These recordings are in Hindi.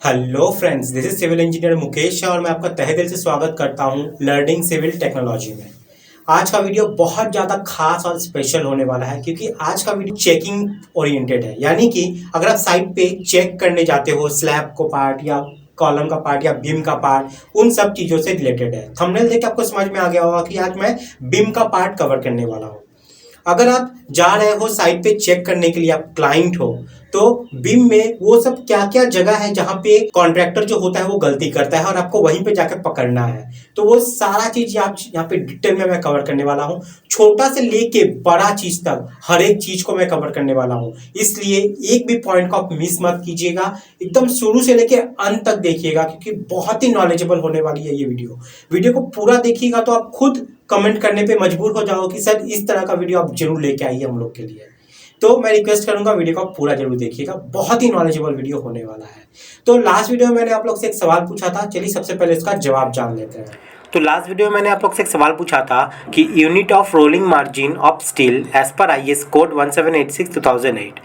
Hello friends, this is civil engineer Mukesh और मैं आपका तहे दिल से स्वागत करता हूं लर्निंग सिविल टेक्नोलॉजी में। आज का वीडियो बहुत ज़्यादा खास और स्पेशल होने वाला है क्योंकि आज का वीडियो चेकिंग ओरिएंटेड है। यानी कि अगर आप साइट पे चेक करने जाते हो स्लैब को पार्ट या कॉलम का पार्ट या बीम का पार्ट, उन सब चीज़ों से रिलेटेड है। थंबनेल देख के आपको समझ में आ गया होगा कि आज मैं बीम का पार्ट कवर करने वाला हूँ। अगर आप जा रहे हो साइट पे चेक करने के लिए, आप क्लाइंट हो, तो बीम में वो सब क्या क्या जगह है जहां पे कॉन्ट्रैक्टर जो होता है वो गलती करता है और आपको वहीं पे जाके पकड़ना है, तो वो सारा चीज आप यहाँ पे डिटेल में मैं कवर करने वाला हूँ। छोटा से लेके बड़ा चीज तक हर एक चीज को मैं कवर करने वाला हूँ, इसलिए एक भी पॉइंट को आप मिस मत कीजिएगा। एकदम शुरू से लेके अंत तक देखिएगा क्योंकि बहुत ही नॉलेजेबल होने वाली है ये वीडियो को पूरा देखिएगा तो आप खुद कमेंट करने पे मजबूर हो जाओ कि सर इस तरह का वीडियो आप जरूर लेके आइए हम लोग के लिए। तो मैं रिक्वेस्ट करूंगा वीडियो को पूरा जरूर देखिएगा, बहुत ही नॉलेजेबल वीडियो होने वाला है। तो लास्ट वीडियो में मैंने आप लोग से एक सवाल पूछा था, चलिए सबसे पहले इसका जवाब जान लेते हैं। तो लास्ट वीडियो में मैंने आप लोग से एक सवाल पूछा था कि unit of rolling margin of steel as per IS code 1786/2008,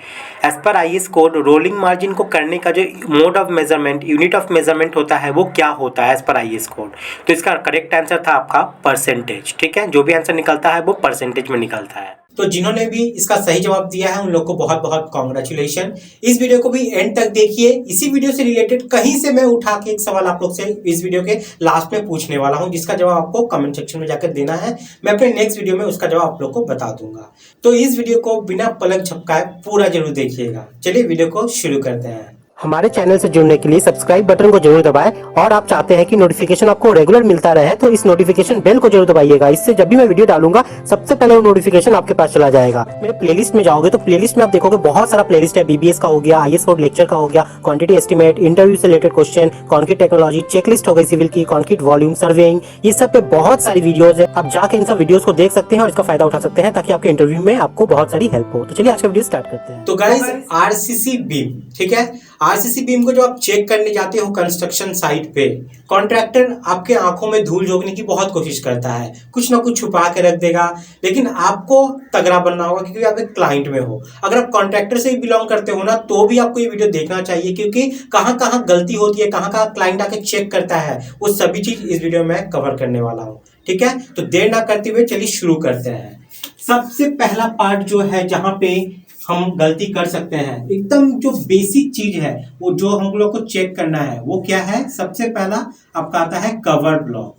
as per IS code rolling margin को करने का जो mode of measurement, unit of measurement होता है वो क्या होता है एज पर IS कोड। तो इसका करेक्ट आंसर था आपका परसेंटेज। ठीक है, जो भी आंसर निकलता है वो परसेंटेज में निकलता है। तो जिन्होंने भी इसका सही जवाब दिया है उन लोग को बहुत बहुत कॉन्ग्रेचुलेशन। इस वीडियो को भी एंड तक देखिए। इसी वीडियो से रिलेटेड कहीं से मैं उठा के एक सवाल आप लोग से इस वीडियो के लास्ट में पूछने वाला हूं, जिसका जवाब आपको कमेंट सेक्शन में जाकर देना है। मैं अपने नेक्स्ट वीडियो में उसका जवाब आप लोग को बता दूंगा। तो इस वीडियो को बिना पलक झपकाए पूरा जरूर देखिएगा। चलिए वीडियो को शुरू करते हैं। हमारे चैनल से जुड़ने के लिए सब्सक्राइब बटन को जरूर दबाएं और आप चाहते हैं कि नोटिफिकेशन आपको रेगुलर मिलता रहे तो इस नोटिफिकेशन बेल को जरूर दबाइएगा। इससे जब भी मैं वीडियो डालूंगा सबसे पहले वो नोटिफिकेशन आपके पास चला जाएगा। मेरे प्लेलिस्ट में जाओगे तो प्लेलिस्ट में आप देखोगे बहुत सारा प्लेलिस्ट है। BBS का हो गया, IS कोड लेक्चर का हो गया, क्वांटिटी एस्टिमेट, इंटरव्यू से related question, concrete technology, checklist हो गई सिविल की, कॉन्क्रीट वॉल्यूम, सर्वेइंग, ये सब पे बहुत सारी वीडियोज है। आप जाके इन सब वीडियोज को देख सकते हैं और इसका फायदा उठा सकते हैं ताकि आपके इंटरव्यू में आपको बहुत सारी हेल्प हो। तो चलिए आज का वीडियो स्टार्ट करते हैं। तो गाइस, RCC बीम, ठीक है, RCC बीम को जो आप चेक करने जाते हो कंस्ट्रक्शन साइट पे, कॉन्ट्रैक्टर आपके आंखों में धूल झोंकने की बहुत कोशिश करता है, कुछ ना कुछ छुपा के रख देगा, लेकिन आपको तगड़ा बनना होगा क्योंकि आप एक क्लाइंट में हो। अगर आप कॉन्ट्रैक्टर से ही बिलोंग करते हो ना तो भी आपको ये वीडियो देखना चाहिए क्योंकि कहाँ कहाँ गलती होती है, कहाँ कहाँ क्लाइंट आके चेक करता है, वो सभी चीज इस वीडियो में कवर करने वाला हूँ। ठीक है, तो देर ना करते हुए चलिए शुरू करते हैं। सबसे पहला पार्ट जो है जहां पे हम गलती कर सकते हैं, एकदम जो बेसिक चीज है वो जो हम लोग को चेक करना है वो क्या है। सबसे पहला आपका आता है कवर ब्लॉक।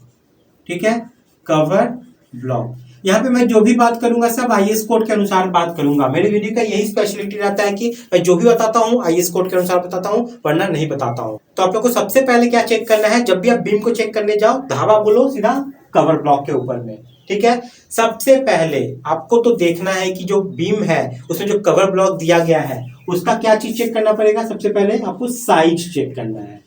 ठीक है, कवर ब्लॉक। यहाँ पे मैं जो भी बात करूंगा सब IS कोड के अनुसार बात करूंगा। मेरे वीडियो का यही स्पेशलिटी रहता है कि मैं जो भी बताता हूँ IS कोड के अनुसार बताता हूँ, वरना नहीं बताता हूँ। तो आप लोग को सबसे पहले क्या चेक करना है, जब भी आप बीम को चेक करने जाओ धावा बोलो सीधा कवर ब्लॉक के ऊपर में। ठीक है, सबसे पहले आपको तो देखना है कि जो बीम है उसमें जो कवर ब्लॉक दिया गया है उसका क्या चीज चेक करना पड़ेगा। सबसे पहले आपको साइज चेक करना है।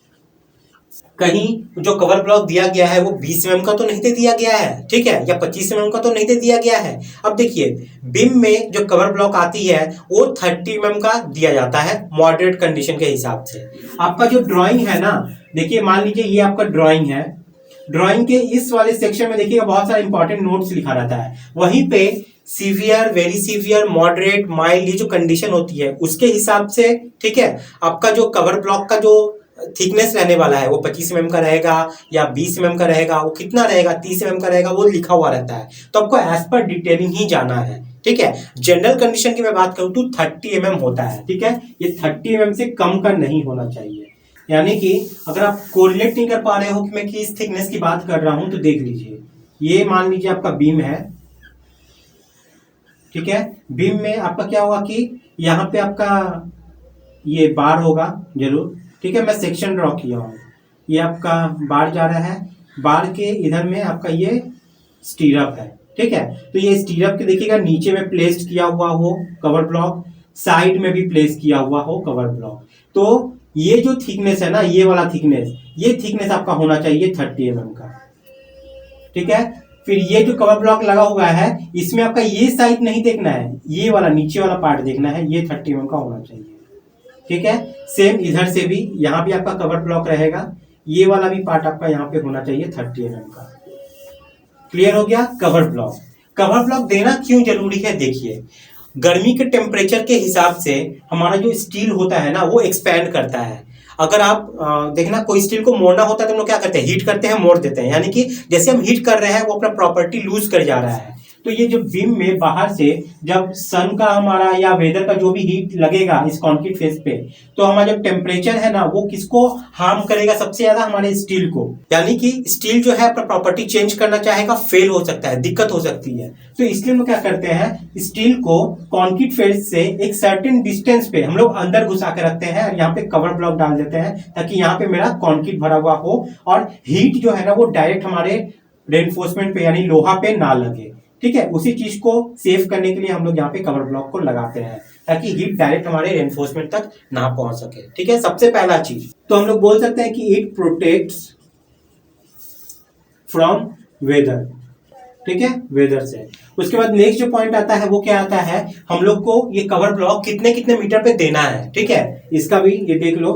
कहीं जो कवर ब्लॉक दिया गया है वो 20 mm का तो नहीं दे दिया गया है, ठीक है, या 25 mm का तो नहीं दे दिया गया है। अब देखिए, बीम में जो कवर ब्लॉक आती है वो 30 mm का दिया जाता है मॉडरेट कंडीशन के हिसाब से। आपका जो ड्राइंग है ना, देखिए मान लीजिए ये आपका ड्राइंग है, ड्राइंग के इस वाले सेक्शन में देखिएगा बहुत सारे इंपॉर्टेंट नोट्स लिखा रहता है। वहीं पे severe, very severe, moderate, mild, ये जो कंडीशन होती है उसके हिसाब से, ठीक है, आपका जो कवर ब्लॉक का जो थिकनेस रहने वाला है वो 25 mm का रहेगा या 20 mm का रहेगा, वो कितना रहेगा, 30 mm का रहेगा, वो लिखा हुआ रहता है। तो आपको एज पर डिटेलिंग ही जाना है। ठीक है, जनरल कंडीशन की मैं बात करूं तो 30 mm होता है। ठीक है, ये 30 mm से कम का नहीं होना चाहिए। यानी कि अगर आप कोरिलेट नहीं कर पा रहे हो कि मैं किस थिकनेस की बात कर रहा हूं तो देख लीजिए, ये मान लीजिए आपका बीम है। ठीक है, बीम में आपका क्या होगा कि यहाँ पे आपका ये बार होगा जरूर। ठीक है, मैं सेक्शन ड्रॉ किया हूँ, ये आपका बार जा रहा है, बार के इधर में आपका ये स्टीरअप है। ठीक है, तो ये स्टीरअप के देखिएगा नीचे में प्लेस किया हुआ हो कवर ब्लॉक, साइड में भी प्लेस किया हुआ हो कवर ब्लॉक। तो ये जो थिकनेस है ना, ये वाला थिकनेस, ये थिकनेस आपका होना चाहिए 30 mm का। ठीक है, फिर ये जो कवर ब्लॉक लगा हुआ है इसमें आपका ये साइड नहीं देखना है, ये वाला नीचे वाला पार्ट देखना है, ये 30 mm का होना चाहिए। ठीक है, सेम इधर से भी, यहाँ भी आपका कवर ब्लॉक रहेगा, ये वाला भी पार्ट आपका यहाँ पे होना चाहिए 30 mm का। क्लियर हो गया। कवर ब्लॉक, कवर ब्लॉक देना क्यों जरूरी है, देखिए गर्मी के टेम्परेचर के हिसाब से हमारा जो स्टील होता है ना वो एक्सपैंड करता है। अगर आप देखना कोई स्टील को मोड़ना होता है तो हम लोग क्या करते हैं, हीट करते हैं, मोड़ देते हैं, यानी कि जैसे हम हीट कर रहे हैं वो अपना प्रॉपर्टी लूज कर जा रहा है। तो ये जो बीम में बाहर से जब सन का हमारा या वेदर का जो भी हीट लगेगा इस कंक्रीट फेस पे, तो हमारा जो टेम्परेचर है ना वो किसको हार्म करेगा, सबसे ज्यादा हमारे स्टील को। यानी कि स्टील जो है अपना प्रॉपर्टी चेंज करना चाहेगा, फेल हो सकता है, दिक्कत हो सकती है। तो इसलिए हम लोग क्या करते हैं, स्टील को कंक्रीट फेस से एक सर्टेन डिस्टेंस पे हम लोग अंदर घुसा के रखते हैं और यहाँ पे कवर ब्लॉक डाल देते हैं ताकि यहाँ पे मेरा कंक्रीट भरा हुआ हो और हीट जो है ना वो डायरेक्ट हमारे रेनफोर्समेंट पे यानी लोहा पे ना लगे। ठीक है, उसी चीज को सेव करने के लिए हम लोग यहाँ पे कवर ब्लॉक को लगाते हैं ताकि हीट डायरेक्ट हमारे रेनफोर्समेंट तक ना पहुंच सके। ठीक है, सबसे पहला चीज तो हम लोग बोल सकते हैं कि इट प्रोटेक्ट्स फ्रॉम वेदर। ठीक है, वेदर से। उसके बाद नेक्स्ट जो पॉइंट आता है वो क्या आता है, हम लोग को ये कवर ब्लॉक कितने कितने मीटर पे देना है। ठीक है, इसका भी ये देख लो,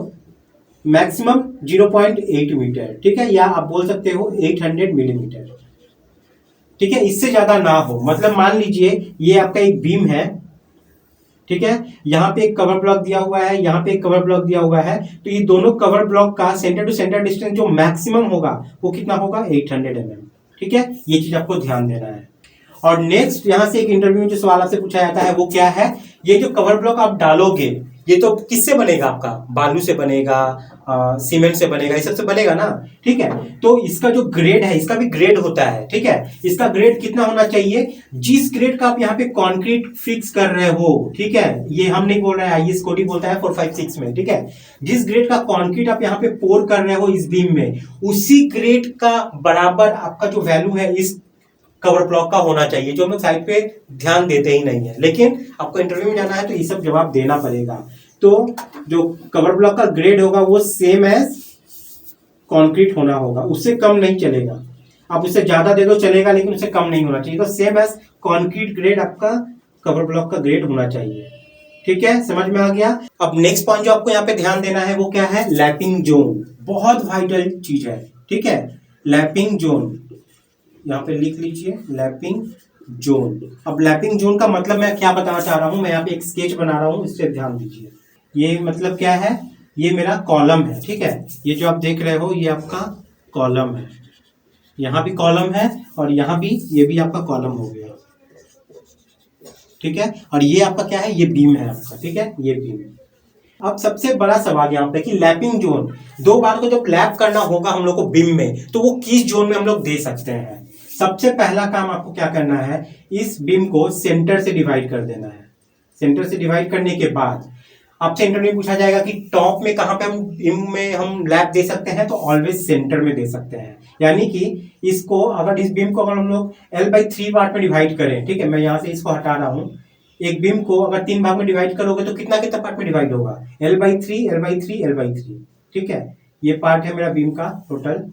मैक्सिमम 0.8 मीटर। ठीक है, या आप बोल सकते हो 800 मिलीमीटर। ठीक है, इससे ज्यादा ना हो। मतलब मान लीजिए ये आपका एक बीम है, ठीक है, यहाँ पे एक कवर ब्लॉक दिया हुआ है, यहाँ पे एक कवर ब्लॉक दिया हुआ है, तो ये दोनों कवर ब्लॉक का सेंटर टू सेंटर डिस्टेंस जो मैक्सिमम होगा वो कितना होगा, 800 mm। ठीक है, ये चीज आपको ध्यान देना है। और नेक्स्ट यहाँ से एक इंटरव्यू में जो सवाल आपसे पूछा जाता है वो क्या है, ये जो कवर ब्लॉक आप डालोगे ये तो किससे बनेगा, आपका बालू से बनेगा, सीमेंट से बनेगा, ये सब से बनेगा ना। ठीक है, तो इसका जो ग्रेड है, इसका भी ग्रेड होता है। ठीक है, इसका ग्रेड कितना होना चाहिए, जिस ग्रेड का आप यहाँ पे कंक्रीट फिक्स कर रहे हो। ठीक है, ये हम नहीं बोल रहे हैं, आईएस कोड ही बोलता है 456 में। ठीक है, जिस ग्रेड का कंक्रीट आप यहाँ पे पोर कर रहे हो इस बीम में, उसी ग्रेड का बराबर आपका जो वैल्यू है इस कवर ब्लॉक का होना चाहिए, जो हम लोग साइड पे ध्यान देते ही नहीं है। लेकिन आपको इंटरव्यू में जाना है तो ये सब जवाब देना पड़ेगा। तो जो कवर ब्लॉक का ग्रेड होगा वो सेम एज कंक्रीट होना होगा, उससे कम नहीं चलेगा। आप उससे ज्यादा दे दो चलेगा लेकिन उससे कम नहीं होना चाहिए। तो सेम एज कंक्रीट ग्रेड आपका कवर ब्लॉक का ग्रेड होना चाहिए। ठीक है, समझ में आ गया। अब नेक्स्ट पॉइंट जो आपको यहाँ पे ध्यान देना है वो क्या है, लैपिंग जोन। बहुत वाइटल चीज है। ठीक है, लैपिंग जोन यहाँ पे लिख लीजिए, लैपिंग जोन। अब लैपिंग जोन का मतलब मैं क्या बताना चाह रहा हूं, मैं यहाँ पे एक स्केच बना रहा हूं, इससे ध्यान दीजिए। ये मतलब क्या है, ये मेरा कॉलम है। ठीक है, ये जो आप देख रहे हो ये आपका कॉलम है, यहाँ भी कॉलम है और यहाँ भी, ये भी आपका कॉलम हो गया। ठीक है, और ये आपका क्या है, ये बीम है आपका। ठीक है, ये बीम। अब सबसे बड़ा सवाल यहाँ पे कि लैपिंग जोन, दो बार को जब लैप करना होगा हम लोग को बीम में, तो वो किस जोन में हम लोग दे सकते हैं। सबसे पहला काम आपको क्या करना है, इस बीम को सेंटर से डिवाइड कर देना है। सेंटर से डिवाइड करने के बाद आपसे इंटरव्यू में पूछा जाएगा कि टॉप में कहां पे हम बीम में हम लैप दे सकते हैं, तो ऑलवेज सेंटर में दे सकते हैं। यानी कि इसको अगर इस बीम को अगर हम लोग L/3 पार्ट में डिवाइड करें, ठीक है, मैं यहां से इसको हटा रहा हूं, एक बीम को अगर 3 भाग में डिवाइड करोगे तो कितना कितना पार्ट में डिवाइड होगा, L/3 L/3 L/3। ठीक है, ये पार्ट है मेरा बीम का टोटल,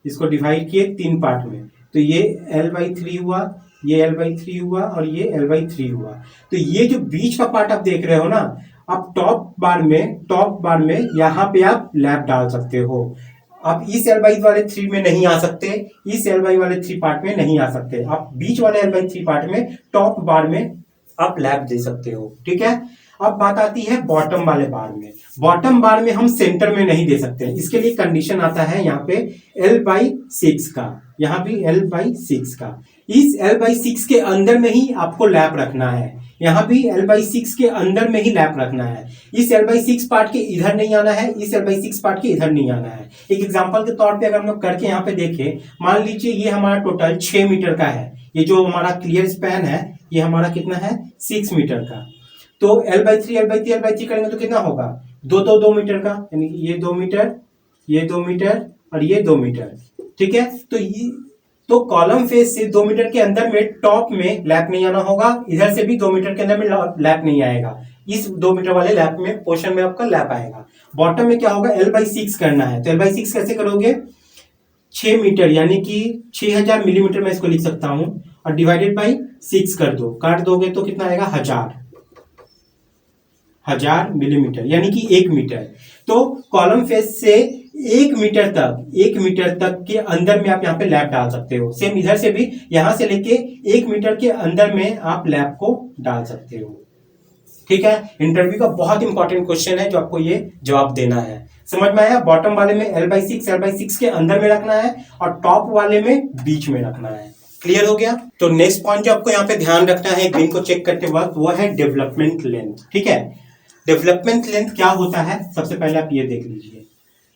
इसको डिवाइड किए 3 पार्ट में, तो ये L/3 हुआ, ये L/3 हुआ और ये L/3 हुआ। तो ये जो बीच का पार्ट आप देख रहे हो ना, आप टॉप बार में यहाँ पे आप लैप डाल सकते हो। आप इस L/3 में नहीं आ सकते, इस L/3 पार्ट में नहीं आ सकते, आप बीच वाले L/3 पार्ट में टॉप बार में आप लैप दे सकते हो। ठीक है, अब बात आती है बॉटम वाले बार में। बॉटम बार में हम सेंटर में नहीं दे सकते, इसके लिए कंडीशन आता है यहाँ पे L/6 का, यहाँ भी L/6 का। इस L/6 के अंदर में ही आपको लैप रखना है, यहाँ भी L/6 के अंदर में ही लैप रखना है। इस L/6 पार्ट के इधर नहीं आना है, इस L/6 पार्ट के इधर नहीं आना है। एक एग्जांपल के तौर पे अगर हम लोग करके यहाँ पे देखें, मान लीजिए ये हमारा टोटल 6 मीटर का है, ये जो हमारा क्लियर स्पैन है ये हमारा कितना है, 6 मीटर का। तो L/3 करेंगे तो कितना होगा, 2 मीटर का, यानी कि ये 2 मीटर, ये 2 मीटर और ये 2 मीटर। ठीक है, तो कॉलम फेस से 2 मीटर के अंदर में टॉप में लैप नहीं आना होगा, इधर से भी 2 मीटर के अंदर में लैप नहीं आएगा, इस 2 मीटर वाले लैप में पोर्शन में आपका लैप आएगा। बॉटम में क्या होगा, L/6 करना है, तो L/6 कैसे करोगे, 6 मीटर यानी कि 6000 मिलीमीटर में इसको लिख सकता हूं, और डिवाइडेड बाई 6 कर दो, काट दोगे तो कितना आएगा, 1000 मिलीमीटर यानी कि 1 मीटर। तो कॉलम फेस से 1 मीटर तक के अंदर में आप यहाँ पे लैप डाल सकते हो। सेम इधर से भी यहां से लेके 1 मीटर के अंदर में आप लैप को डाल सकते हो। ठीक है, इंटरव्यू का बहुत इंपॉर्टेंट क्वेश्चन है जो आपको ये जवाब देना है। समझ में आया? बॉटम वाले में L/6 के अंदर में रखना है और टॉप वाले में बीच में रखना है। क्लियर हो गया? तो नेक्स्ट पॉइंट जो आपको यहाँ पे ध्यान रखना है बीम को चेक करते वक्त वो है डेवलपमेंट लेंथ। ठीक है, डेवलपमेंट लेंथ क्या होता है? सबसे पहले आप ये देख लीजिए,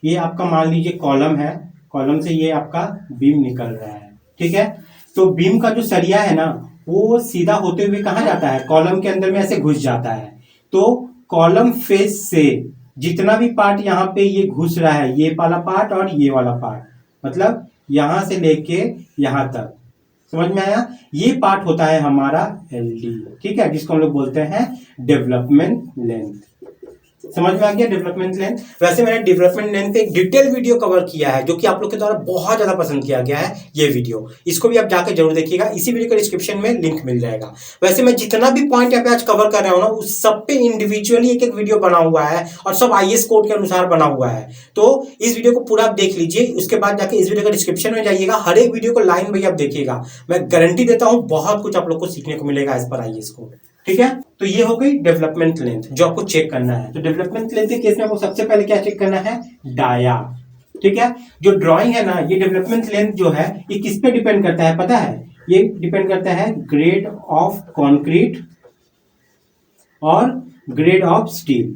ये आपका मान लीजिए कॉलम है, कॉलम से ये आपका बीम निकल रहा है। ठीक है, तो बीम का जो सरिया है ना वो सीधा होते हुए कहाँ जाता है? कॉलम के अंदर में ऐसे घुस जाता है। तो कॉलम फेस से जितना भी पार्ट यहाँ पे ये घुस रहा है, ये वाला पार्ट और ये वाला पार्ट, मतलब यहां से लेके यहां तक, समझ में आया? ये पार्ट होता है हमारा LD। ठीक है, जिसको हम लोग बोलते हैं डेवलपमेंट लेंथ। समझ में आ गया डेवलपमेंट लेंथ? वैसे मैंने डेवलपमेंट लेंथ पे एक डिटेल वीडियो कवर किया है जो कि आप लोग के द्वारा बहुत ज्यादा पसंद किया गया है ये वीडियो, इसको भी आप जाकर जरूर देखिएगा, इसी वीडियो के डिस्क्रिप्शन में लिंक मिल जाएगा। वैसे मैं जितना भी पॉइंट यहाँ पे आज कवर कर रहा हूँ ना उस सब पे इंडिविजुअली एक एक वीडियो बना हुआ है और सब IAS कोड के अनुसार बना हुआ है। तो इस वीडियो को पूरा आप देख लीजिए, उसके बाद जाके इस वीडियो का डिस्क्रिप्शन में जाइएगा, हर एक वीडियो को लाइन बाई आप देखिएगा। मैं गारंटी देता हूँ बहुत कुछ आप लोग को सीखने को मिलेगा एज पर IAS कोड। ठीक है, तो ये हो गई डेवलपमेंट लेंथ जो आपको चेक करना है। तो डेवलपमेंट लेंथ के केस में आपको सबसे पहले क्या चेक करना है? डाया। ठीक है, जो ड्राइंग है ना ये डेवलपमेंट लेंथ जो है ये किस पे डिपेंड करता है पता है? ये डिपेंड करता है ग्रेड ऑफ कंक्रीट और ग्रेड ऑफ स्टील।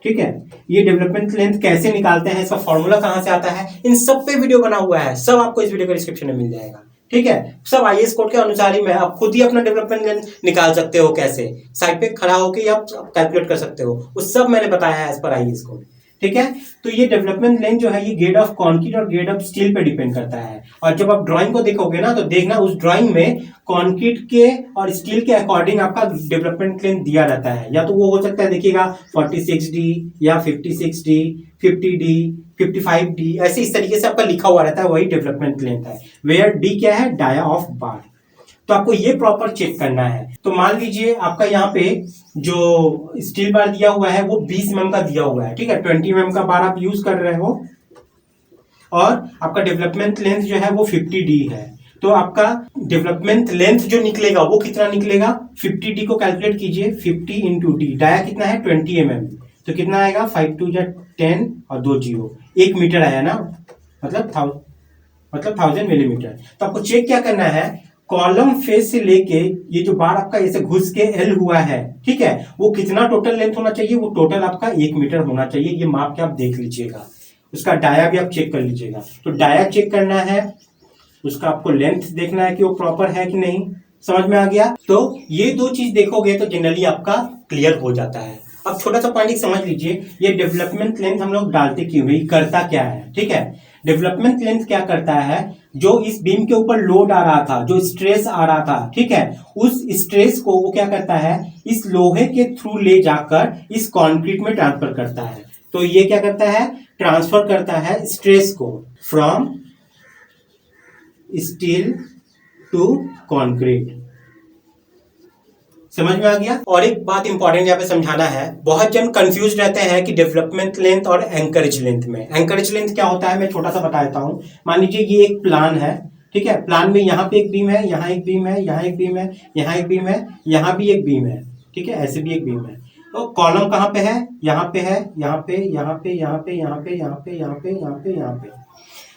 ठीक है, ये डेवलपमेंट लेंथ कैसे निकालते हैं, इसका फॉर्मूला कहां से आता है, इन सब पे वीडियो बना हुआ है, सब आपको इस वीडियो के डिस्क्रिप्शन में मिल जाएगा। ठीक है, सब IAS कोड के अनुसार ही मैं आप खुद ही अपना डेवलपमेंट लेंथ निकाल सकते हो, कैसे साइड पे खड़ा होकर आप कैलकुलेट कर सकते हो, वो सब मैंने बताया है एज पर IAS कोड। ठीक है, तो ये डेवलपमेंट लेंथ जो है ये ग्रेड ऑफ कंक्रीट और ग्रेड ऑफ स्टील पे डिपेंड करता है। और जब आप ड्राइंग को देखोगे ना तो देखना उस ड्राइंग में कंक्रीट के और स्टील के अकॉर्डिंग आपका डेवलपमेंट लेंथ दिया रहता है, या तो वो हो सकता है देखिएगा 46D या 56D, 50D, 55D, ऐसे इस तरीके से आपका लिखा हुआ रहता है, वही डेवलपमेंट लेंथ है। वेयर D क्या है? Dia of bar. तो आपको ये प्रॉपर चेक करना है। तो मान लीजिए आपका यहाँ पे जो स्टील बार दिया हुआ है वो 20 mm का दिया हुआ है। ठीक है, 20 mm का बार आप यूज कर रहे हो और आपका डेवलपमेंट लेंथ जो है वो 50D है। तो आपका डेवलपमेंट लेंथ जो निकलेगा वो कितना निकलेगा? 50D को कैलकुलेट कीजिए, 50 इंटू D, डाया कितना है? 20 mm, तो कितना आएगा? 5 2 10 और 2 0, 1 मीटर आया ना, मतलब 1000 मिलीमीटर। तो आपको चेक क्या करना है? कॉलम फेस से लेके ये जो बार आपका ऐसे घुस के L हुआ है, ठीक है, वो कितना टोटल लेंथ होना चाहिए? वो टोटल आपका 1 मीटर होना चाहिए। ये माप के आप देख लीजिएगा, उसका डाया भी आप चेक कर लीजिएगा। तो डाया चेक करना है, उसका आपको लेंथ देखना है कि वो प्रॉपर है कि नहीं। समझ में आ गया? तो ये दो चीज देखोगे तो जनरली आपका क्लियर हो जाता है। अब छोटा सा पॉइंट समझ लीजिए, ये डेवलपमेंट लेंथ हम लोग डालते क्यों है, करता क्या है? ठीक है, डेवलपमेंट लेंथ क्या करता है? जो इस बीम के ऊपर लोड आ रहा था, जो स्ट्रेस आ रहा था, ठीक है, उस स्ट्रेस को वो क्या करता है? इस लोहे के थ्रू ले जाकर इस कंक्रीट में ट्रांसफर करता है। तो ये क्या करता है? ट्रांसफर करता है स्ट्रेस को फ्रॉम स्टील टू कंक्रीट। समझ में आ गया? और एक बात इंपॉर्टेंट यहाँ पे समझाना है, बहुत जन कंफ्यूज रहते हैं कि डेवलपमेंट लेंथ और एंकरेज लेंथ में। एंकरेज लेंथ क्या होता है मैं छोटा सा बता देता हूँ। मान लीजिए ये एक प्लान है, ठीक है, प्लान में यहाँ पे एक बीम है, यहाँ एक बीम है, यहाँ एक बीम है, यहाँ एक बीम है, यहाँ भी एक बीम है, ठीक है, ऐसे भी एक बीम है। तो कॉलम कहाँ पे है? यहाँ पे है, यहाँ पे, यहाँ पे, यहाँ पे, यहाँ पे, यहाँ पे, यहाँ पे, यहाँ पे, यहाँ पे।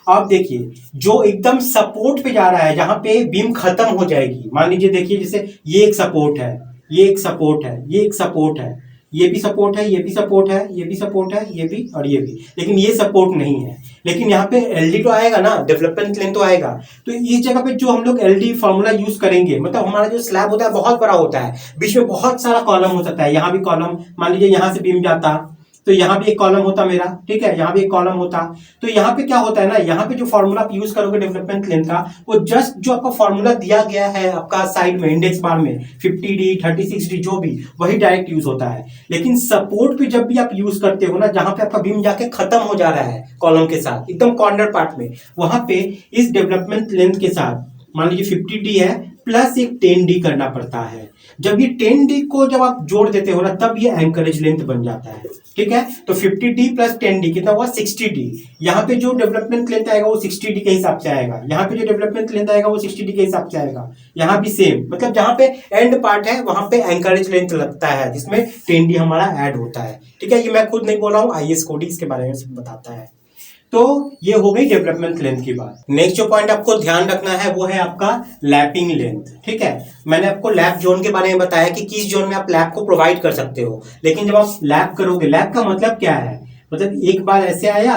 आप देखिए जो एकदम सपोर्ट पे जा रहा है, जहां पे बीम खत्म हो जाएगी, मान लीजिए देखिए जैसे ये एक सपोर्ट है, ये एक सपोर्ट है, ये एक सपोर्ट है, ये भी सपोर्ट है, ये भी सपोर्ट है, ये भी सपोर्ट है, ये भी और ये भी, लेकिन ये सपोर्ट नहीं है। लेकिन यहाँ पे LD तो आएगा ना, डेवलपमेंट लेंथ तो आएगा। तो इस जगह पे जो हम लोग LD फॉर्मूला यूज करेंगे, मतलब हमारा जो स्लैब होता है बहुत बड़ा होता है, बीच में बहुत सारा कॉलम हो सकता है। यहाँ भी कॉलम, मान लीजिए यहाँ से बीम जाता तो यहाँ भी एक कॉलम होता मेरा, ठीक है, यहाँ भी एक कॉलम होता। तो यहाँ पे क्या होता है ना, यहाँ पे जो फॉर्मूला आप यूज करोगे डेवलपमेंट लेंथ का, वो जस्ट जो आपका फॉर्मूला दिया गया है आपका साइड में इंडेक्स बार में 50D 36D जो भी, वही डायरेक्ट यूज होता है। लेकिन सपोर्ट पे जब भी आप यूज करते हो ना, जहां पे आपका बीम जाके खत्म हो जा रहा है कॉलम के साथ एकदम कॉर्नर पार्ट में, वहां पे इस डेवलपमेंट लेंथ के साथ मान लीजिए 50D है प्लस एक 10D करना पड़ता है। जब ये 10D को जब आप जोड़ देते हो ना, तब ये एंकरेज लेंथ बन जाता है। ठीक है, तो 50D प्लस 10D कितना हुआ? 60D। यहाँ पे जो डेवलपमेंट लेंथ आएगा वो 60D के हिसाब से आएगा, यहाँ पे जो डेवलपमेंट लेंथ आएगा वो 60D के हिसाब से आएगा, यहाँ भी सेम। मतलब जहाँ पे एंड पार्ट है वहां पे एंकरेज लेंथ लगता है, जिसमें 10D हमारा ऐड होता है। ठीक है, ये मैं खुद नहीं बोल रहा हूँ, IS कोड इसके बारे में सब बताता है। तो ये हो गई डेवलपमेंट लेंथ की बात। नेक्स्ट जो पॉइंट आपको ध्यान रखना है वो है आपका लैपिंग लेंथ। ठीक है, मैंने आपको लैप जोन के बारे में बताया कि किस जोन में आप लैप को प्रोवाइड कर सकते हो, लेकिन जब आप लैप करोगे, लैप का मतलब क्या है? मतलब एक बार ऐसे आया,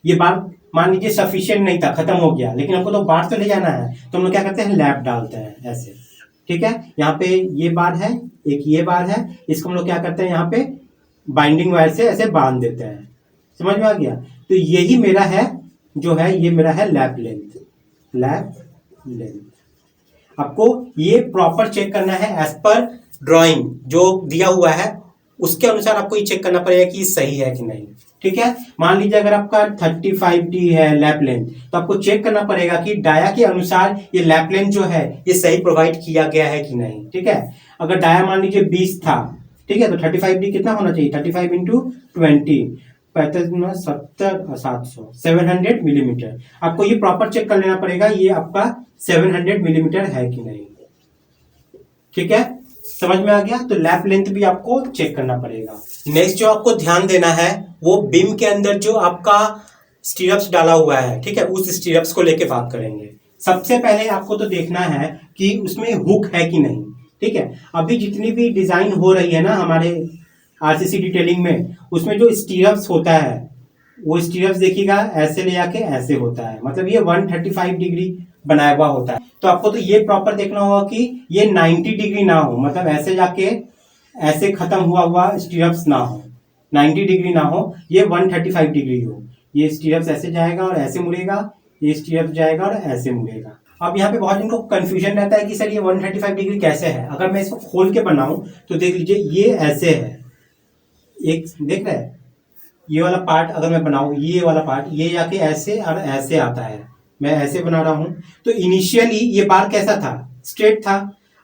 ये बार मान लीजिए सफिशिएंट नहीं था, खत्म हो गया, लेकिन हमको तो बार तो ले जाना है, तो हम लोग क्या करते हैं? लैप डालते हैं ऐसे। ठीक है, यहाँ पे ये बार है, एक ये बार है, इसको हम लोग क्या करते हैं? यहाँ पे बाइंडिंग वायर से ऐसे बांध देते हैं। समझ में आ गया? तो यही मेरा है, जो है ये मेरा है लैप लेंथ। लैप लेंथ आपको ये प्रॉपर चेक करना है एज पर ड्राइंग जो दिया हुआ है, उसके अनुसार आपको ये चेक करना पड़ेगा कि सही है कि नहीं। ठीक है, मान लीजिए अगर आपका 35D है लैप लेंथ, तो आपको चेक करना पड़ेगा कि डाया के अनुसार ये लैप लेंथ जो है ये सही प्रोवाइड किया गया है कि नहीं। ठीक है, अगर डाया मान लीजिए 20 था, ठीक है, तो 35D कितना होना चाहिए? 35 इंटू 20, 35 70 700 700 मिलीमीटर। आपको ये प्रॉपर चेक कर लेना पड़ेगा ये आपका 700 मिलीमीटर है कि नहीं। ठीक है, समझ में आ गया? तो लैप लेंथ भी आपको चेक करना पड़ेगा। नेक्स्ट जो आपको ध्यान देना है वो बीम के अंदर जो आपका स्टीरअप्स डाला हुआ है, ठीक है, उस स्टीरअप्स को लेके बात करेंगे। सबसे पहले आपको तो देखना है कि उसमें हुक है कि नहीं। ठीक है, अभी जितनी भी डिजाइन हो रही है ना हमारे आरसीसी डिटेलिंग में, उसमें जो स्टीरअप्स होता है वो स्टीरअप्स देखिएगा ऐसे ले आके ऐसे होता है, मतलब ये 135 डिग्री बनाया हुआ होता है। तो आपको तो ये प्रॉपर देखना होगा कि ये 90 डिग्री ना हो, मतलब ऐसे जाके ऐसे खत्म हुआ स्टीरअप्स ना हो, 90 डिग्री ना हो, ये 135 डिग्री हो। ये स्टीरअप्स ऐसे जाएगा और ऐसे मुड़ेगा, ये स्टीरअप्स जाएगा और ऐसे मुड़ेगा। अब यहाँ पे बहुत इनको कंफ्यूजन रहता है कि सर ये 135 डिग्री कैसे है। अगर मैं इसको खोल के बनाऊं तो देख लीजिए ये ऐसे है, एक देख रहे हैं, ये वाला पार्ट अगर मैं बनाऊं, ये वाला पार्ट ये जाके ऐसे और ऐसे आता है, मैं ऐसे बना रहा हूं। तो इनिशियली ये बार कैसा था? स्ट्रेट था।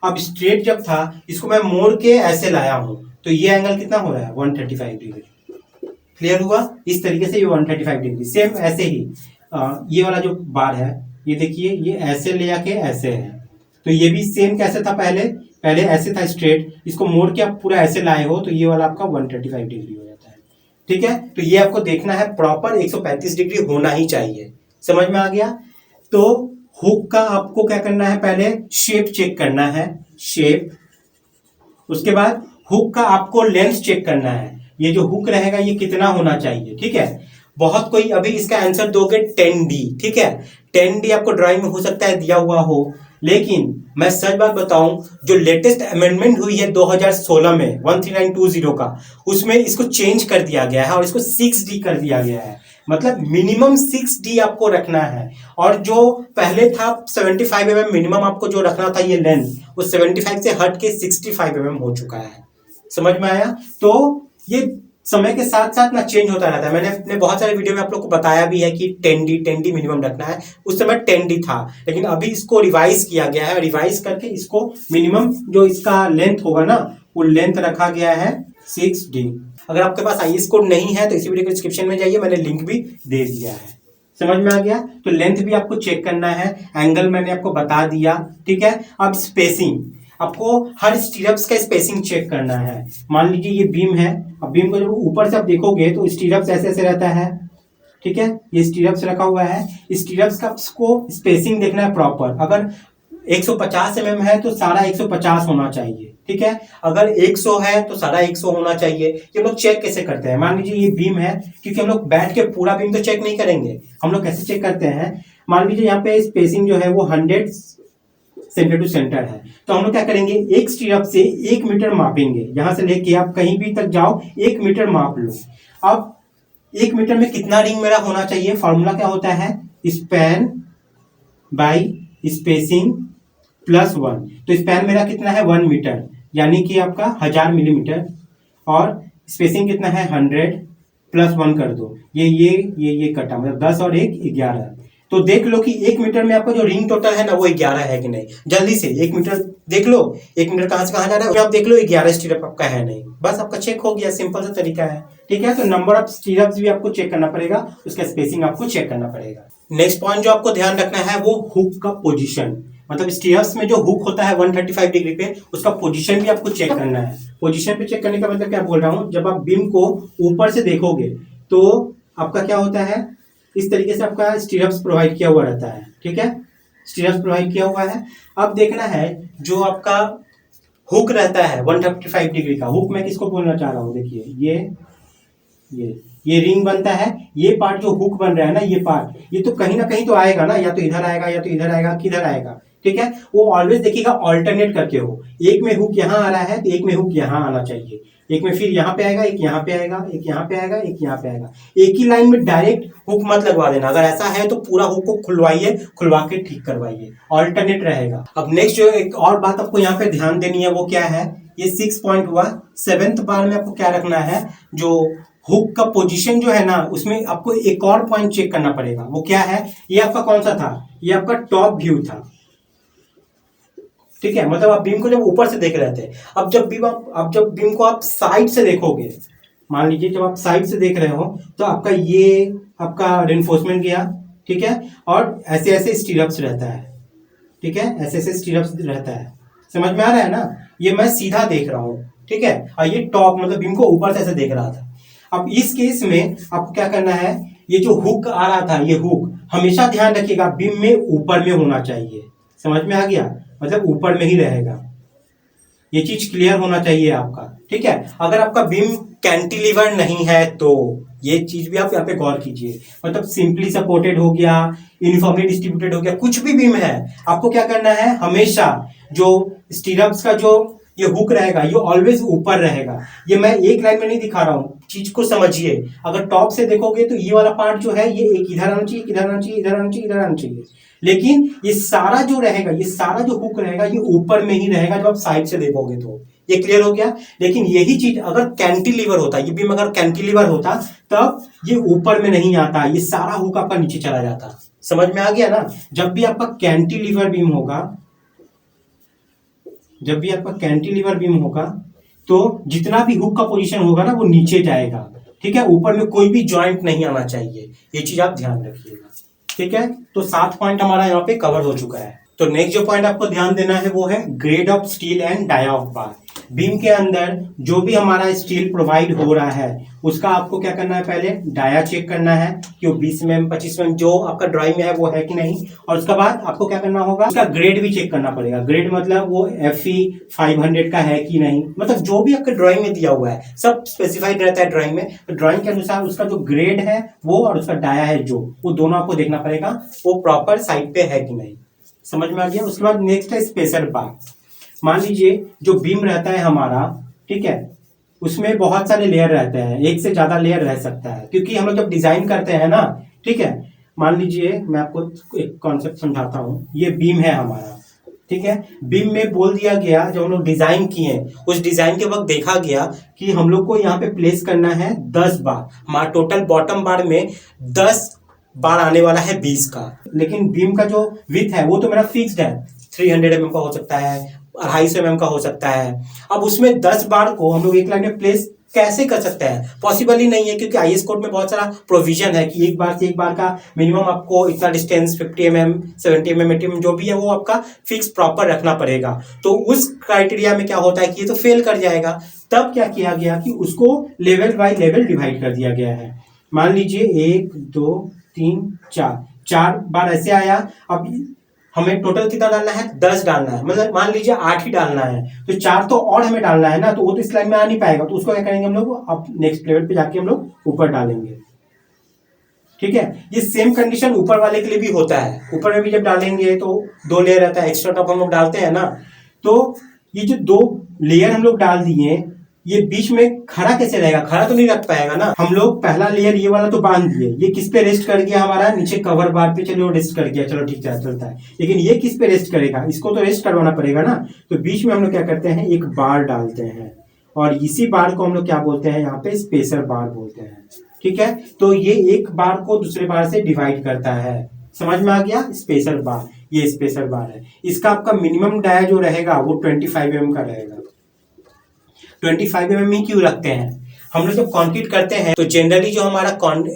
अब स्ट्रेट जब था, इसको मैं मोड़ के ऐसे लाया हूं, तो ये एंगल कितना हो रहा है? 135 डिग्री। क्लियर हुआ? इस तरीके से ये 135 डिग्री। सेम ऐसे ही ये वाला जो बार है, ये देखिए ये ऐसे ले आके ऐसे है, तो ये भी सेम कैसे था? पहले ऐसे था स्ट्रेट, इसको मोड़ के आप पूरा ऐसे लाए हो, तो ये वाला आपका 135 डिग्री हो जाता है। ठीक है, तो ये आपको देखना है प्रॉपर 135 डिग्री होना ही चाहिए। समझ में आ गया? तो हुक का आपको क्या करना है? पहले शेप चेक करना है, शेप। उसके बाद हुक का आपको लेंथ चेक करना है, ये जो हुक रहेगा ये कितना होना चाहिए। ठीक है, बहुत कोई अभी इसका आंसर दोगे 10D। ठीक है, 10D आपको ड्राइंग में हो सकता है दिया हुआ हो, लेकिन मैं सच बात बताऊं, जो लेटेस्ट अमेंडमेंट हुई है 2016 में 13920 का, उसमें इसको चेंज कर दिया गया है और इसको 6D कर दिया गया है। मतलब मिनिमम 6D आपको रखना है, और जो पहले था 75 mm मिनिमम आपको जो रखना था ये लेंथ, वो 75 से हट के 65 mm हो चुका है। समझ में आया? तो ये समय के साथ साथ ना चेंज होता रहता है। मैंने अपने बहुत सारे वीडियो में आप लोग को बताया भी है कि 10D मिनिमम रखना है। उस समय 10D था, लेकिन अभी इसको रिवाइज किया गया है, रिवाइज करके इसको मिनिमम जो इसका लेंथ होगा ना, वो लेंथ रखा गया है 6D। अगर आपके पास IS कोड नहीं है तो इसी वीडियो के डिस्क्रिप्शन में जाइए, मैंने लिंक भी दे दिया है। समझ में आ गया? तो लेंथ भी आपको चेक करना है, एंगल मैंने आपको बता दिया। ठीक है, अब स्पेसिंग, आपको हर स्टीरअप्स का स्पेसिंग चेक करना है। मान लीजिए ये बीम है, अब बीम को जब ऊपर से आप देखोगे तो स्टीरअप्स ऐसे ऐसे रहता है। ठीक है, ये स्टीरअप्स रखा हुआ है, स्टीरअप्स का आपको स्पेसिंग देखना है प्रॉपर। अगर 150 mm है तो सारा 150 होना चाहिए। ठीक है, अगर 100 है तो सारा 100 होना चाहिए। ये हम लोग चेक कैसे करते हैं? मान लीजिए ये बीम है, क्योंकि हम लोग बैठ के पूरा बीम तो चेक नहीं करेंगे, हम लोग कैसे चेक करते हैं? मान लीजिए यहाँ पे स्पेसिंग जो है वो 100 सेंटर टू सेंटर है, तो हम लोग क्या करेंगे? एक स्टीरअप से 1 मीटर मापेंगे, यहां से लेके आप कहीं भी तक जाओ 1 मीटर माप लो। अब 1 मीटर में कितना रिंग मेरा होना चाहिए? फॉर्मूला क्या होता है? Span by spacing plus 1। तो स्पैन मेरा कितना है? 1 मीटर, यानी कि आपका 1000 मिलीमीटर, और स्पेसिंग कितना है? 100 प्लस 1 कर दो, ये कटा, मतलब 10 और 1 11, तो देख लो कि 1 मीटर में आपका जो रिंग टोटल है ना वो 11 है कि नहीं। जल्दी से 1 मीटर देख लो, 1 मीटर कहाँ से कहाँ जा रहा है, आप देख लो 11 स्टीरअप आपका है नहीं, बस आपका चेक हो गया। सिंपल सा तरीका है, ठीक है। तो नंबर ऑफ स्टीरअप्स भी आपको चेक करना पड़ेगा, उसका स्पेसिंग आपको चेक करना पड़ेगा। नेक्स्ट पॉइंट जो आपको ध्यान रखना है वो हुक का पोजीशन, मतलब स्टीरअप्स में जो हुक होता है 135 डिग्री पे, उसका पोजीशन भी आपको चेक करना है। पोजीशन पे चेक करने का मतलब क्या बोल रहा हूँ, जब आप बीम को ऊपर से देखोगे तो आपका क्या होता है, इस तरीके से आपका स्टीरअप्स प्रोवाइड किया हुआ रहता है, ठीक है। स्टीरअप्स प्रोवाइड किया हुआ है। अब देखना है जो आपका हुक रहता है 135 डिग्री का हुक, मैं किसको बोलना चाह रहा हूँ, देखिए ये रिंग बनता है, ये पार्ट जो हुक बन रहा है ना, ये पार्ट ये तो कहीं ना कहीं तो आएगा ना, या तो इधर आएगा या तो इधर आएगा, किधर आएगा, ठीक है। वो ऑलवेज देखिएगा ऑल्टरनेट करके हो, एक में हुक यहाँ आ रहा है तो एक में हुक यहाँ आना चाहिए, एक में फिर यहाँ पे आएगा, एक यहाँ पे आएगा, एक यहाँ पे आएगा, एक यहाँ पे आएगा। एक ही लाइन में डायरेक्ट हुक मत लगवा देना, अगर ऐसा है तो पूरा हुक को खुलवाइए, खुलवा के ठीक करवाइए, ऑल्टरनेट रहेगा। अब नेक्स्ट जो एक और बात आपको यहाँ पे ध्यान देनी है वो क्या है, ये 6 पॉइंट हुआ। 7th बार में आपको क्या रखना है, जो हुक का पोजीशन जो है ना उसमें आपको एक और पॉइंट चेक करना पड़ेगा, वो क्या है, ये आपका कौन सा था, ये आपका टॉप व्यू था, ठीक है। मतलब आप बीम को जब ऊपर से देख रहे थे, अब जब बीम को आप साइड से देखोगे, मान लीजिए जब आप साइड से देख रहे हो तो आपका ये आपका रेनफोर्समेंट गया, ठीक है, और ऐसे ऐसे स्टीरअप्स रहता है, ठीक है, ऐसे ऐसे स्टीरअप्स रहता है, समझ में आ रहा है ना। ये मैं सीधा देख रहा हूँ, ठीक है, और ये टॉप मतलब बीम को ऊपर से ऐसे देख रहा था। अब इस केस में आपको क्या करना है, ये जो हुक आ रहा था, ये हुक हमेशा ध्यान रखिएगा बीम में ऊपर में होना चाहिए, समझ में आ गया, मतलब ऊपर में ही रहेगा, ये चीज क्लियर होना चाहिए आपका, ठीक है। अगर आपका बीम कैंटिलीवर नहीं है तो ये चीज भी आप यहाँ पे गौर कीजिए, मतलब सिंपली सपोर्टेड हो गया, यूनिफॉर्मली डिस्ट्रीब्यूटेड हो गया, कुछ भी बीम है, आपको क्या करना है, हमेशा जो स्टीरअप्स का जो ये हुक रहेगा ये ऑलवेज ऊपर रहेगा। ये मैं एक लाइन में नहीं दिखा रहा हूँ, चीज को समझिए। अगर टॉप से देखोगे तो ये वाला पार्ट जो है ये एक इधर आना चाहिए, इधर आना चाहिए, इधर आना चाहिए, इधर आना चाहिए, लेकिन ये सारा जो रहेगा, ये सारा जो हुक रहेगा ये ऊपर में ही रहेगा जब आप साइड से देखोगे तो। ये क्लियर हो गया। लेकिन यही चीज अगर कैंटिलीवर होता, ये बीम अगर कैंटिलीवर होता तब ये ऊपर में नहीं आता, ये सारा हुक आपका नीचे चला जाता। समझ में आ गया ना। जब भी आपका कैंटिलीवर बीम होगा, जब भी आपका कैंटिलीवर बीम होगा तो जितना भी हुक का पोजीशन होगा ना वो नीचे जाएगा, ठीक है, ऊपर में कोई भी जॉइंट नहीं आना चाहिए, ये चीज आप ध्यान रखिएगा, ठीक है। तो 7 पॉइंट हमारा यहाँ पे कवर हो चुका है। तो नेक्स्ट जो पॉइंट आपको ध्यान देना है वो है grade of steel and dia of bar. Beam के अंदर जो भी हमारा स्टील प्रोवाइड हो रहा है उसका आपको क्या करना है, पहले डाया चेक करना है कि वो 20 mm 25 mm जो आपका ड्राइंग में है वो है कि नहीं, और उसके बाद आपको क्या करना होगा, उसका ग्रेड भी चेक करना पड़ेगा। ग्रेड मतलब वो FE 500 का है कि नहीं, मतलब जो भी आपके ड्राइंग में दिया हुआ है सब स्पेसिफाइड रहता है ड्राइंग में, तो ड्राइंग के अनुसार उसका जो ग्रेड है वो और उसका डाया है जो, वो दोनों आपको देखना पड़ेगा वो प्रॉपर साइड पे है कि नहीं। समझ में आ गया। उसके बाद नेक्स्ट है स्पेसर बार। मान लीजिए जो बीम रहता है हमारा, ठीक है, उसमें बहुत सारे लेयर रहते हैं, एक से ज्यादा लेयर रह सकता है, क्योंकि हम लोग जब डिजाइन करते हैं ना, ठीक है, मान लीजिए मैं आपको एक कॉन्सेप्ट समझाता हूँ। ये बीम है हमारा, ठीक है, बीम में बोल दिया गया जब हम लोग डिजाइन किए, उस डिजाइन के वक्त देखा गया कि हम लोग को यहाँ पे प्लेस करना है 10 बार। हमारा टोटल बॉटम बार में 10 बार आने वाला है 20 का, लेकिन बीम का जो विड्थ है वो तो मेरा फिक्स्ड है, 300 mm का हो सकता है, 250 mm का हो सकता है। अब उसमें 10 बार को हम लोग एक लाइन में प्लेस कैसे कर सकते हैं, पॉसिबल ही नहीं है, क्योंकि IS कोड में बहुत सारा प्रोविजन है कि एक बार से एक बार का मिनिमम आपको इतना डिस्टेंस 50 mm 70 mm 80 mm जो भी है वो आपका फिक्स प्रॉपर रखना पड़ेगा। तो उस क्राइटेरिया में क्या होता है कि ये तो फेल कर जाएगा। तब क्या किया गया कि उसको लेवल बाय लेवल डिवाइड कर दिया गया है। मान लीजिए 1 2 3 4 बार ऐसे आया। अब हमें टोटल कितना डालना है, 10 डालना है, मतलब मान लीजिए 8 ही डालना है, तो 4 तो और हमें डालना है ना, तो वो तो इस लाइन में आ नहीं पाएगा, तो उसको क्या करेंगे हम लोग, अब नेक्स्ट लेवल पे जाके हम लोग ऊपर डालेंगे, ठीक है। ये सेम कंडीशन ऊपर वाले के लिए भी होता है। ऊपर में भी जब डालेंगे तो 2 लेयर रहता है, एक्स्ट्रा टॉप हम लोग डालते हैं ना, तो ये जो 2 लेयर हम लोग डाल दिए, ये बीच में खड़ा कैसे रहेगा, खड़ा तो नहीं रख पाएगा ना। हम लोग पहला लेयर ये वाला तो बांध दिए, ये किस पे रेस्ट कर गया हमारा, नीचे कवर बार पे, चलो रेस्ट कर गया, चलो ठीक चलता है। लेकिन ये किस पे रेस्ट करेगा, इसको तो रेस्ट करवाना पड़ेगा ना, तो बीच में हम लोग क्या करते हैं, एक बार डालते हैं, और इसी बार को हम लोग क्या बोलते हैं, यहाँ पे स्पेसर बार बोलते हैं, ठीक है। तो ये एक बार को दूसरे बार से डिवाइड करता है, समझ में आ गया। स्पेसर बार, ये स्पेसर बार है। इसका आपका मिनिमम डाया जो रहेगा वो 25 mm का रहेगा। 25 mm ही क्यों रखते हैं, हम लोग जब कंक्रीट करते हैं तो जनरली जो हमारा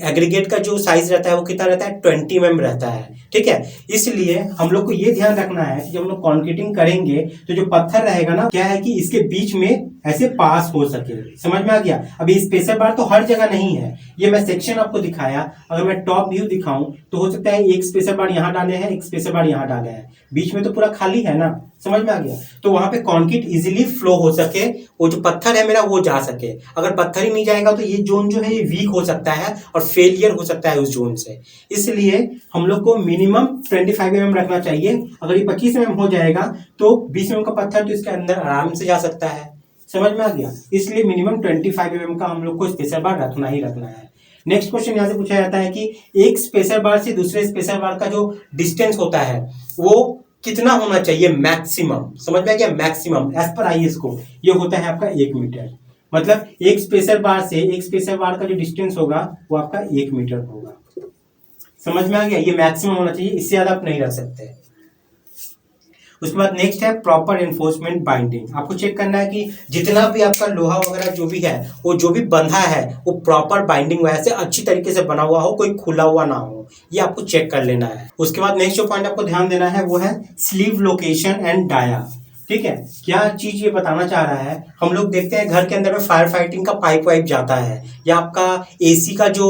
एग्रीगेट का जो साइज रहता है वो कितना रहता है, 20 mm रहता है, ठीक है। इसलिए हम लोग को ये ध्यान रखना है कि जब हम लोग कंक्रीटिंग करेंगे तो जो पत्थर रहेगा ना, क्या है कि इसके बीच में ऐसे पास हो सके। समझ में आ गया। अभी स्पेसर बार तो हर जगह नहीं है, ये मैं सेक्शन आपको दिखाया। अगर मैं टॉप व्यू दिखाऊं तो हो सकता है एक स्पेसर बार यहाँ डाले हैं, एक स्पेसर बार यहाँ डाले हैं, बीच में तो पूरा खाली है ना। समझ में आ गया। तो वहां पे कंक्रीट इजीली फ्लो हो सके, वो जो पत्थर है मेरा वो जा सके। अगर पत्थर ही नहीं जाएगा तो ये जोन जो है ये वीक हो सकता है और फेलियर हो सकता है उस जोन से। इसलिए हम लोग को मिनिमम 25 mm रखना चाहिए। अगर ये 25 mm हो जाएगा तो 20 mm का पत्थर तो इसके अंदर आराम से जा सकता है। समझ में आ गया। इसलिए मिनिमम 25 mm का हम लोग को स्पेसर बार रखना ही रखना है। नेक्स्ट क्वेश्चन यहाँ से पूछा जाता है कि एक स्पेसर बार से दूसरे स्पेसर बार का जो डिस्टेंस होता है वो कितना होना चाहिए मैक्सिमम। समझ में आ गया। मैक्सिमम एज पर IS को ये होता है आपका 1 मीटर। मतलब एक स्पेसर बार से एक स्पेसर बार का जो डिस्टेंस होगा वो आपका 1 मीटर होगा। समझ में आ गया। ये मैक्सिमम होना चाहिए, इससे ज्यादा आप नहीं रख सकते। उसके बाद नेक्स्ट है प्रॉपर एनफोर्समेंट बाइंडिंग। आपको चेक करना है कि जितना भी आपका लोहा वगैरह जो भी है वो जो भी बंधा है वो प्रॉपर बाइंडिंग वजह से अच्छी तरीके से बना हुआ हो, कोई खुला हुआ ना हो, ये आपको चेक कर लेना है। उसके बाद नेक्स्ट जो पॉइंट आपको ध्यान देना है वो है स्लीव लोकेशन एंड डाया। ठीक है, क्या चीज ये बताना चाह रहा है, हम लोग देखते हैं घर के अंदर में फायर फाइटिंग का पाइप वाइप जाता है या आपका AC का जो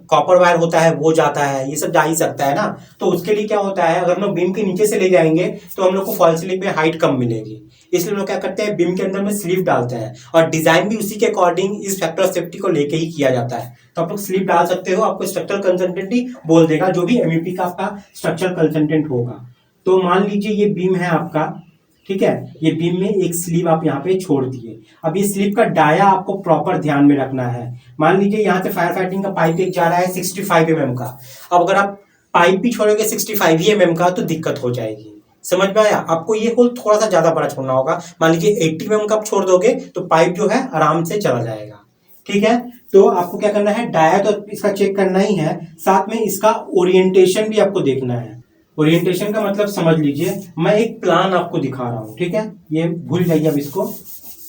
कॉपर वायर होता है वो जाता है, ये सब जा ही सकता है ना। तो उसके लिए क्या होता है, अगर हम लोग बीम के नीचे से ले जाएंगे तो हम लोग को फॉल सीलिंग में हाइट कम मिलेगी। इसलिए हम लोग क्या करते हैं, बीम के अंदर में स्लीव डालते हैं और डिजाइन भी उसी के अकॉर्डिंग इस फैक्टर ऑफ सेफ्टी को लेके ही किया जाता है। तो आप लोग स्लीव डाल सकते हो, आपको स्ट्रक्चरल कंसल्टेंट ही बोल देगा, जो भी MEP का आपका स्ट्रक्चरल कंसल्टेंट होगा। तो मान लीजिए ये बीम है आपका, ठीक है, ये बीम में एक स्लीव आप यहाँ पे छोड़ दिए। अब ये स्लीव का डाया आपको प्रॉपर ध्यान में रखना है। मान लीजिए यहाँ से फायर फाइटिंग का पाइप एक जा रहा है 65 mm का। अब अगर आप पाइप भी छोड़ोगे 65 ही mm का तो दिक्कत हो जाएगी। समझ में आया। आपको ये होल थोड़ा सा ज्यादा बड़ा छोड़ना होगा। मान लीजिए 80 mm का आप छोड़ दोगे तो पाइप जो है आराम से चला जाएगा। ठीक है, तो आपको क्या करना है, डाया तो इसका चेक करना ही है, साथ में इसका ओरिएंटेशन भी आपको देखना है। ओरिएंटेशन का मतलब समझ लीजिए, मैं एक प्लान आपको दिखा रहा हूं, ठीक है, ये भूल जाइए अब इसको।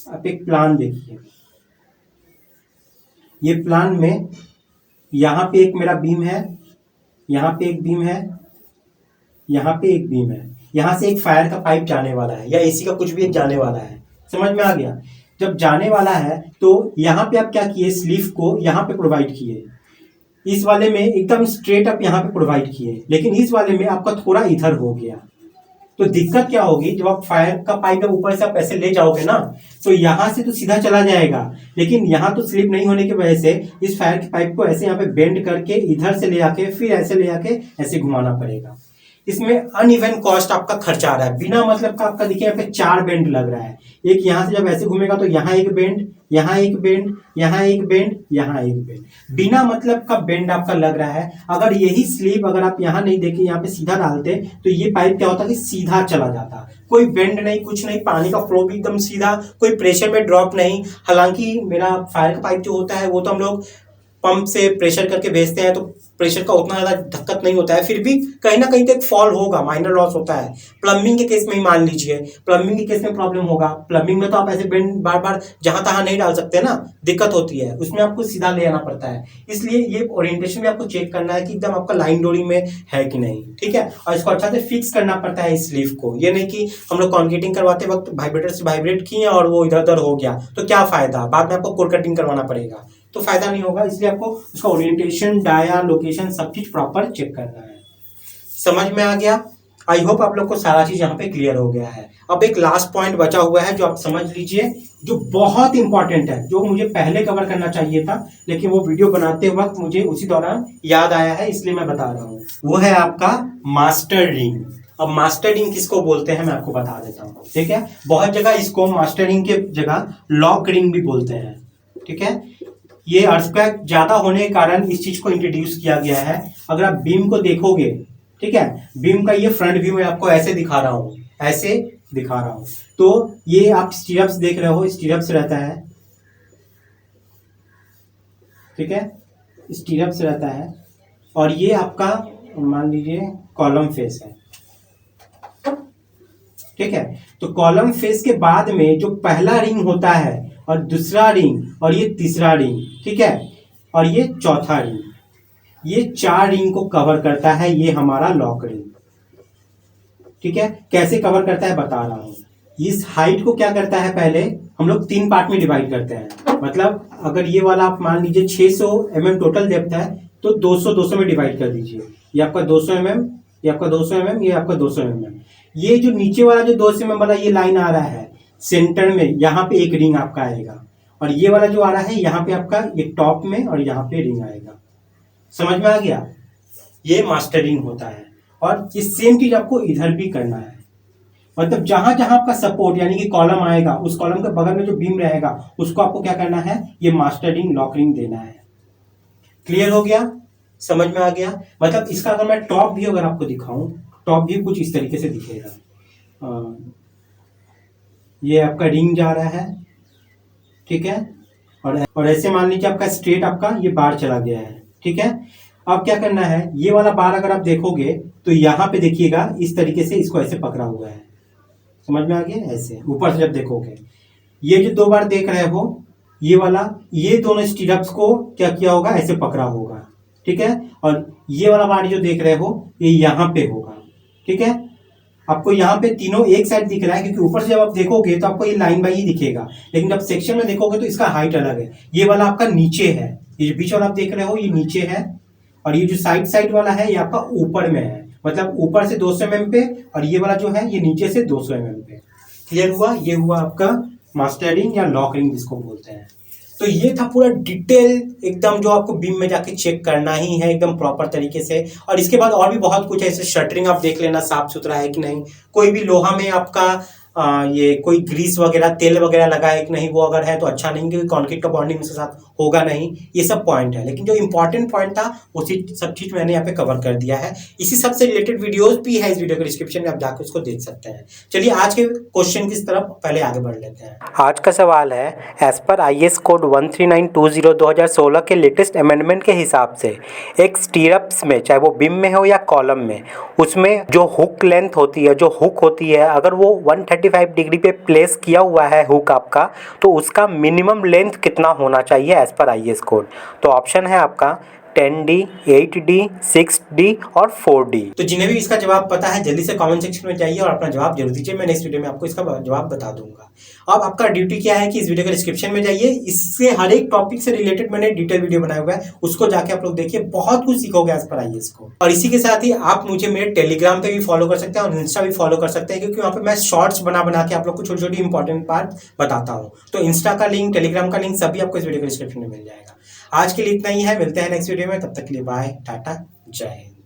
आप एक प्लान देखिए, ये प्लान में यहां पे एक मेरा बीम है, यहां पे एक बीम है, यहां पे एक बीम है, यहां से एक फायर का पाइप जाने वाला है या AC का कुछ भी एक जाने वाला है। समझ में आ गया। जब जाने वाला है तो यहां पे आप क्या किए, स्लीव को यहां पे प्रोवाइड किए, इस वाले में एकदम स्ट्रेट आप यहाँ पे प्रोवाइड किए, लेकिन इस वाले में आपका थोड़ा इधर हो गया। तो दिक्कत क्या होगी, जब आप फायर का पाइप ऊपर से आप ऐसे ले जाओगे ना तो यहाँ से तो सीधा चला जाएगा, लेकिन यहाँ तो स्लिप नहीं होने की वजह से इस फायर के पाइप को ऐसे यहाँ पे बेंड करके इधर से ले आके फिर ऐसे ले आके ऐसे घुमाना पड़ेगा। इसमें अनइवन कॉस्ट आपका खर्चा आ रहा है। बिना मतलब का आपका देखिए यहाँ पे 4 बेंड लग रहा है। एक यहाँ से जब ऐसे घूमेगा तो यहाँ एक बेंड, यहाँ एक बेंड, यहाँ एक बेंड, यहाँ एक बेंड, बिना मतलब का बेंड आपका लग रहा है। अगर यही स्लीप अगर आप यहाँ नहीं देखे, यहाँ पे सीधा डालते तो ये पाइप क्या होता कि सीधा चला जाता, कोई बेंड नहीं, कुछ नहीं, पानी का फ्लो भी एकदम सीधा, कोई प्रेशर में ड्रॉप नहीं। हालांकि मेरा फायर का पाइप जो होता है वो तो हम लोग पंप से प्रेशर करके भेजते हैं तो प्रेशर का उतना ज्यादा दिक्कत नहीं होता है, फिर भी कहीं ना कहीं तक फॉल होगा, माइनर लॉस होता है। प्लम्बिंग के केस में ही मान लीजिए, प्लम्बिंग के केस में प्रॉब्लम होगा। प्लम्बिंग में तो आप ऐसे बेंड बार बार जहां तहां नहीं डाल सकते ना, दिक्कत होती है, उसमें आपको सीधा ले आना पड़ता है। इसलिए ये ओरिएंटेशन भी आपको चेक करना है कि एकदम आपका लाइन डोरी में है कि नहीं, ठीक है। और इसको अच्छा से फिक्स करना पड़ता है इस लीफ को। ये नहीं कि हम लोग कॉन्क्रीटिंग करवाते वक्त वाइब्रेटर से वाइब्रेट किए और वो इधर उधर हो गया तो क्या फायदा, बाद में आपको कोर कटिंग करवाना पड़ेगा तो फायदा नहीं होगा। इसलिए आपको उसका ओरिएंटेशन, डाया, लोकेशन सब चीज प्रॉपर चेक करना है। समझ में आ गया। आई होप आप लोग को सारा चीज यहाँ पे क्लियर हो गया है। अब एक लास्ट पॉइंट बचा हुआ है जो आप समझ लीजिए, जो बहुत इंपॉर्टेंट है, जो मुझे पहले कवर करना चाहिए था लेकिन वो वीडियो बनाते वक्त मुझे उसी दौरान याद आया है, इसलिए मैं बता रहा हूँ। वो है आपका मास्टर रिंग। अब मास्टर रिंग किसको बोलते हैं मैं आपको बता देता हूँ, ठीक है। बहुत जगह इसको मास्टर रिंग के जगह लॉक रिंग भी बोलते हैं, ठीक है। ये अर्थक्वेक ज्यादा होने के कारण इस चीज को इंट्रोड्यूस किया गया है। अगर आप बीम को देखोगे, ठीक है, बीम का ये फ्रंट व्यू मैं आपको ऐसे दिखा रहा हूं, ऐसे दिखा रहा हूं, तो ये आप स्टीरअप्स देख रहे हो, स्टीरअप्स रहता है, ठीक है, स्टीरअप्स रहता है, और ये आपका मान लीजिए कॉलम फेस है, ठीक है। तो कॉलम फेस के बाद में जो पहला रिंग होता है और दूसरा रिंग और ये तीसरा रिंग, ठीक है, और ये चौथा रिंग, ये 4 रिंग को कवर करता है ये हमारा लॉक रिंग, ठीक है। कैसे कवर करता है बता रहा हूं। इस हाइट को क्या करता है, पहले हम लोग 3 पार्ट में डिवाइड करते हैं। मतलब अगर ये वाला आप मान लीजिए 600 mm टोटल डेप्थ है तो 200 में डिवाइड कर दीजिए। ये आपका 200 mm, ये आपका 200 mm, ये आपका 200 mm। ये जो नीचे वाला जो 200 mm वाला ये लाइन आ रहा है सेंटर में, यहाँ पे एक रिंग आपका आएगा, और ये वाला जो आ रहा है यहाँ पे आपका ये टॉप में और यहाँ पे रिंग आएगा। समझ में आ गया? ये मास्टर रिंग होता है। और ये सेम चीज आपको इधर भी करना है। मतलब जहां जहां आपका सपोर्ट यानी कि कॉलम आएगा, उस कॉलम के बगल में जो बीम रहेगा उसको आपको क्या करना है, ये मास्टर रिंग लॉक रिंग देना है। क्लियर हो गया? समझ में आ गया? मतलब इसका अगर मैं टॉप व्यू अगर आपको दिखाऊं, टॉप व्यू कुछ इस तरीके से दिखेगा। ये आपका रिंग जा रहा है, ठीक है, और ऐसे मान लीजिए आपका स्ट्रेट आपका ये बार चला गया है, ठीक है। अब क्या करना है, ये वाला बार अगर आप देखोगे तो यहाँ पे देखिएगा इस तरीके से इसको ऐसे पकड़ा हुआ है। समझ में आ गया? ऐसे ऊपर से जब देखोगे, ये जो 2 बार देख रहे हो ये वाला, ये दोनों स्टीरअप्स को क्या किया होगा, ऐसे पकड़ा होगा, ठीक है। और ये वाला बार जो देख रहे हो ये यहाँ पे होगा, ठीक है। आपको यहाँ पे तीनों एक साइड दिख रहा है क्योंकि ऊपर से जब आप देखोगे तो आपको ये लाइन बाई ही दिखेगा, लेकिन जब सेक्शन में देखोगे तो इसका हाइट अलग है। ये वाला आपका नीचे है, ये जो बीच वाला आप देख रहे हो ये नीचे है, और ये जो साइड वाला है ये आपका ऊपर में है। मतलब ऊपर से 200 mm पे, और ये वाला जो है ये नीचे से 200 mm पे। क्लियर हुआ? ये हुआ आपका मास्टर रिंग या लॉक रिंग जिसको बोलते हैं। तो ये था पूरा डिटेल एकदम जो आपको बीम में जाके चेक करना ही है एकदम प्रॉपर तरीके से। और इसके बाद और भी बहुत कुछ है, जैसे शटरिंग आप देख लेना साफ सुथरा है कि नहीं, कोई भी लोहा में आपका ये कोई ग्रीस वगैरह तेल वगैरह लगा है कि नहीं, वो अगर है तो अच्छा नहीं, क्योंकि कंक्रीट का बॉन्डिंग उसके साथ होगा नहीं। ये सब पॉइंट है, लेकिन जो इंपॉर्टेंट पॉइंट था उसी सब चीज मैंने यहाँ पे कवर कर दिया है। इसी सबसे रिलेटेड वीडियोस भी है इस वीडियो के डिस्क्रिप्शन में, आप जाकर उसको देख सकते हैं। चलिए आज के क्वेश्चन की तरफ पहले आगे बढ़ लेते हैं। आज का सवाल है, एज पर IS कोड 13920 2016 के लेटेस्ट अमेंडमेंट के हिसाब से एक स्टीरअप्स में, चाहे वो बीम में हो या कॉलम में, उसमें जो हुक लेंथ होती है, जो हुक होती है, अगर वो 135 डिग्री पे प्लेस किया हुआ है हुक आपका, तो उसका मिनिमम लेंथ कितना होना चाहिए एज पर IS कोड। तो ऑप्शन है आपका 10D, 8D, 6D और 4D। तो जिन्हें भी इसका जवाब पता है जल्दी से कमेंट सेक्शन में जाइए और अपना जवाब जरूर दीजिए। मैं नेक्स्ट वीडियो में आपको इसका जवाब बता दूंगा। अब आपका ड्यूटी क्या है कि इस वीडियो के डिस्क्रिप्शन में जाइए, इससे हर एक टॉपिक से रिलेटेड मैंने डिटेल वीडियो बनाया हुआ है, उसको जाके आप लोग देखिए, बहुत कुछ सीखोगे एज पर IS को। और इसी के साथ ही आप मुझे मेरे टेलीग्राम पे भी फॉलो कर सकते हैं और इंस्टा भी फॉलो कर सकते हैं, क्योंकि वहाँ पे मैं शॉर्ट्स बना के आप लोग को छोटी छोटी इंपॉर्टेंट पार्ट बताता हूँ। तो इंस्टा का लिंक, टेलीग्राम का लिंक सभी आपको इस वीडियो के डिस्क्रिप्शन में मिल जाएगा। आज के लिए इतना ही है, मिलते हैं नेक्स्ट वीडियो में, तब तक के लिए बाय, टाटा, जय हिंद।